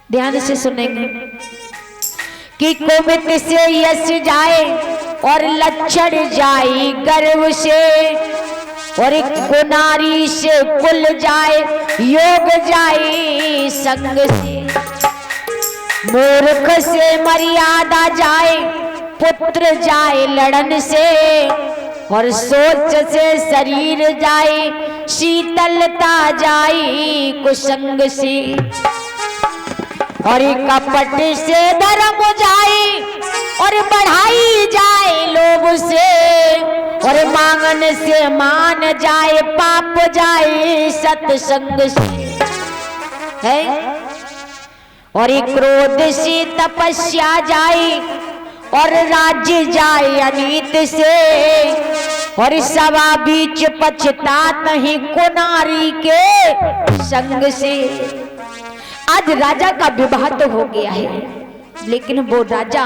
ध्यान से सुनेंगे कि कुमित से यश जाए और लक्षण जाए गर्व से, और गुनारी से कुल जाए योग जाए संग से, मूर्ख से मर्यादा जाए पुत्र जाए लड़न से, और सोच से शरीर जाए शीतलता जाए कुसंग से, और कपट से धर्म जाए और बढ़ाई जाए लोभ से, और मांगन से मान जाए पाप जाए सत्संग से है, और क्रोध से तपस्या जाए और राज्य जाए अनीत से, और सवा बीच पछतात नहीं कुनारी के संग से। आज राजा का विवाह तो हो गया है, लेकिन वो राजा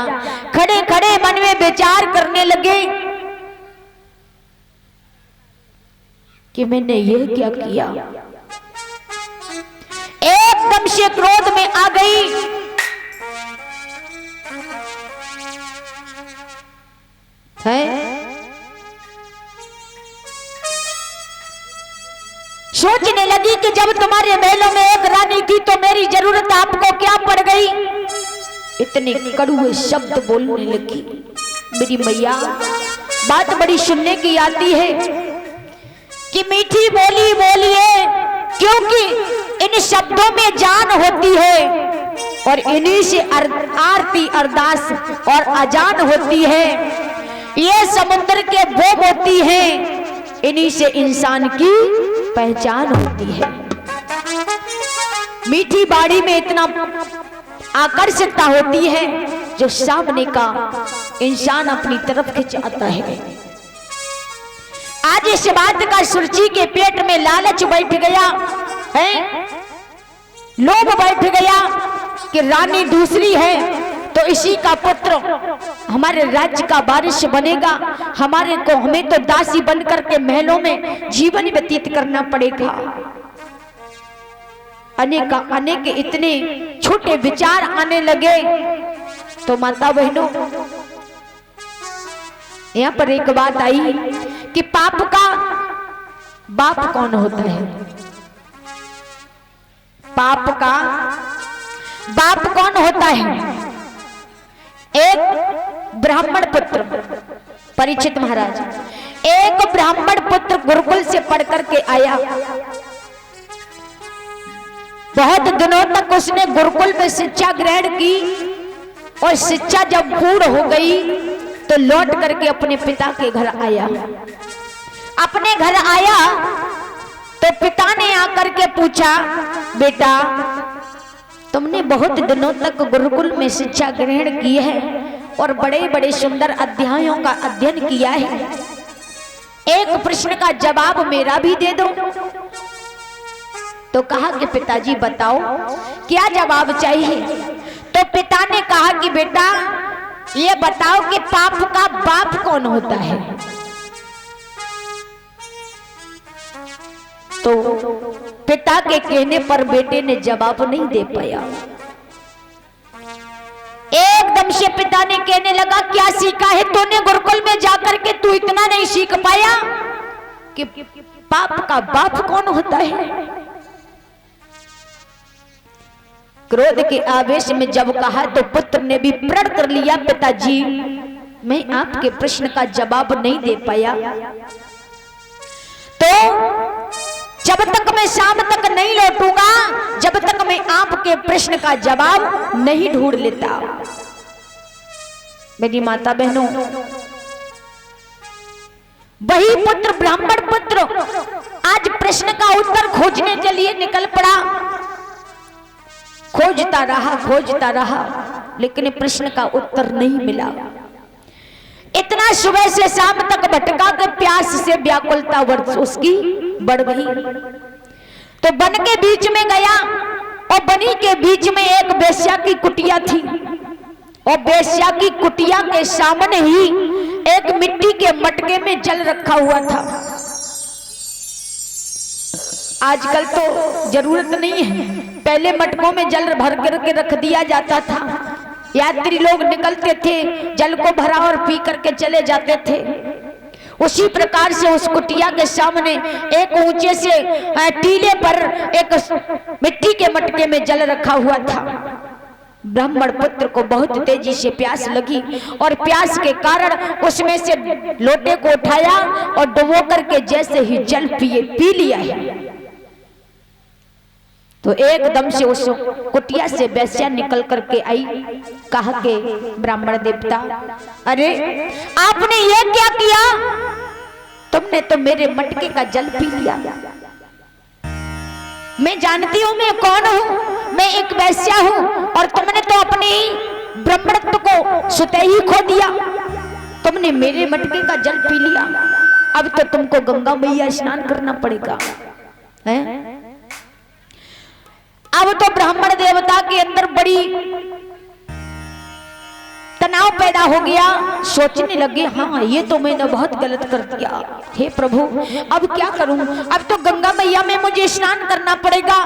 खड़े खड़े मन में विचार करने लगे कि मैंने ये क्या किया। एकदम से क्रोध में आ गई, है सोचने लगी कि जब तुम्हारे महलों में एक रानी थी तो मेरी जरूरत आपको क्या पड़ गई। इतने कड़वे शब्द बोलने लगी। मेरी मैया बात बड़ी सुनने की आती है कि मीठी बोली बोलिए, क्योंकि इन शब्दों में जान होती है, और इन्हीं से आरती अरदास और अजान होती है। ये समुद्र के बोब होती है, इन्हीं से इंसान की पहचान होती है। मीठी बाड़ी में इतना आकर्षकता होती है जो सामने का इंसान अपनी तरफ खिंचाता है। आज इस बात का सुरची के पेट में लालच बैठ गया है, लोभ बैठ गया कि रानी दूसरी है तो इसी का पुत्र हमारे राज्य का वारिस बनेगा, हमें तो दासी बनकर के महलों में जीवन व्यतीत करना पड़ेगा। अनेक इतने छोटे विचार आने लगे। तो माता बहनों, यहाँ पर एक बात आई कि पाप का बाप कौन होता है। पाप का बाप कौन होता है। एक ब्राह्मण पुत्र परीक्षित महाराज, एक ब्राह्मण पुत्र गुरुकुल से पढ़ करके आया। बहुत दिनों तक उसने गुरुकुल में शिक्षा ग्रहण की, और शिक्षा जब पूर्ण हो गई तो लौट करके अपने पिता के घर आया। अपने घर आया तो पिता ने आकर के पूछा, बेटा तुमने बहुत दिनों तक गुरुकुल में शिक्षा ग्रहण की है और बड़े बड़े सुंदर अध्यायों का अध्ययन किया है, एक प्रश्न का जवाब मेरा भी दे दो। तो कहा कि पिताजी बताओ क्या जवाब चाहिए। तो पिता ने कहा कि बेटा ये बताओ कि पाप का बाप कौन होता है। तो पिता के कहने पर बेटे ने जवाब नहीं दे पाया। एकदम से पिता ने कहने लगा, क्या सीखा है तूने गुरुकुल में जाकर के, तू इतना नहीं सीख पाया कि पाप का बाप कौन होता है। क्रोध के आवेश में जब कहा तो पुत्र ने भी प्रण कर लिया, पिताजी मैं आपके प्रश्न का जवाब नहीं दे पाया, तो जब तक मैं शाम तक नहीं लौटूंगा, जब तक मैं आपके प्रश्न का जवाब नहीं ढूंढ लेता। मेरी माता बहनों, वही पुत्र ब्राह्मण पुत्र आज प्रश्न का उत्तर खोजने के लिए निकल पड़ा। खोजता रहा लेकिन प्रश्न का उत्तर नहीं मिला। इतना सुबह से शाम तक भटका के प्यास से व्याकुलता वर्ष उसकी बढ़ गई। तो वन के बीच में गया और बनी के बीच में एक वेश्या की कुटिया थी, और वेश्या की कुटिया के सामने ही एक मिट्टी के मटके में जल रखा हुआ था। आजकल तो जरूरत नहीं है, पहले मटकों में जल भर करके रख दिया जाता था, यात्री लोग निकलते थे, जल को भरा और पी करके चले जाते थे। उसी प्रकार से उस कुटिया के सामने एक ऊंचे से टीले पर एक मिट्टी के मटके में जल रखा हुआ था। ब्राह्मण पुत्र को बहुत तेजी से प्यास लगी और प्यास के कारण उसमें से लोटे को उठाया और डुबो करके जैसे ही जल पी लिया है, तो एकदम से उस कुटिया से वेश्या निकल करके आई। कहा के ब्राह्मण देवता, अरे आपने ये क्या किया? तुमने तो मेरे मटके का जल पी लिया। मैं जानती हूं मैं कौन हूं, मैं एक वैश्या हूं, और तुमने तो अपने ब्राह्मणत्व को सुते ही खो दिया। तुमने मेरे मटके का जल पी लिया, अब तो तुमको गंगा मैया स्नान करना पड़ेगा। हैं? अब तो ब्राह्मण देवता के अंदर बड़ी तनाव पैदा हो गया। सोचने लगे, हाँ ये तो मैंने बहुत गलत कर दिया, हे प्रभु अब क्या करूं? अब तो गंगा मैया में मुझे स्नान करना पड़ेगा।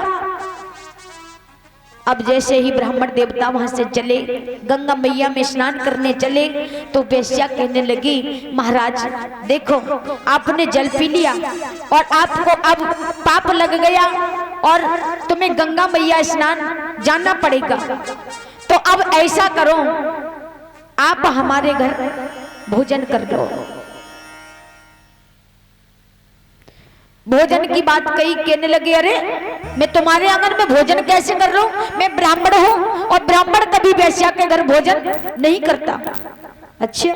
अब जैसे ही ब्राह्मण देवता वहां से चले, गंगा मैया में स्नान करने चले, तो वेश्या कहने लगी, महाराज देखो आपने जल पी लिया और आपको अब पाप लग गया और तुम्हें गंगा मैया स्नान जाना पड़ेगा। तो अब ऐसा करो, आप हमारे घर भोजन कर लो। भोजन की बात कही, कहने लगे, अरे मैं तुम्हारे आंगन में भोजन कैसे कर रहा हूं? मैं ब्राह्मण हूं और ब्राह्मण कभी वेश्या के घर भोजन नहीं करता। अच्छा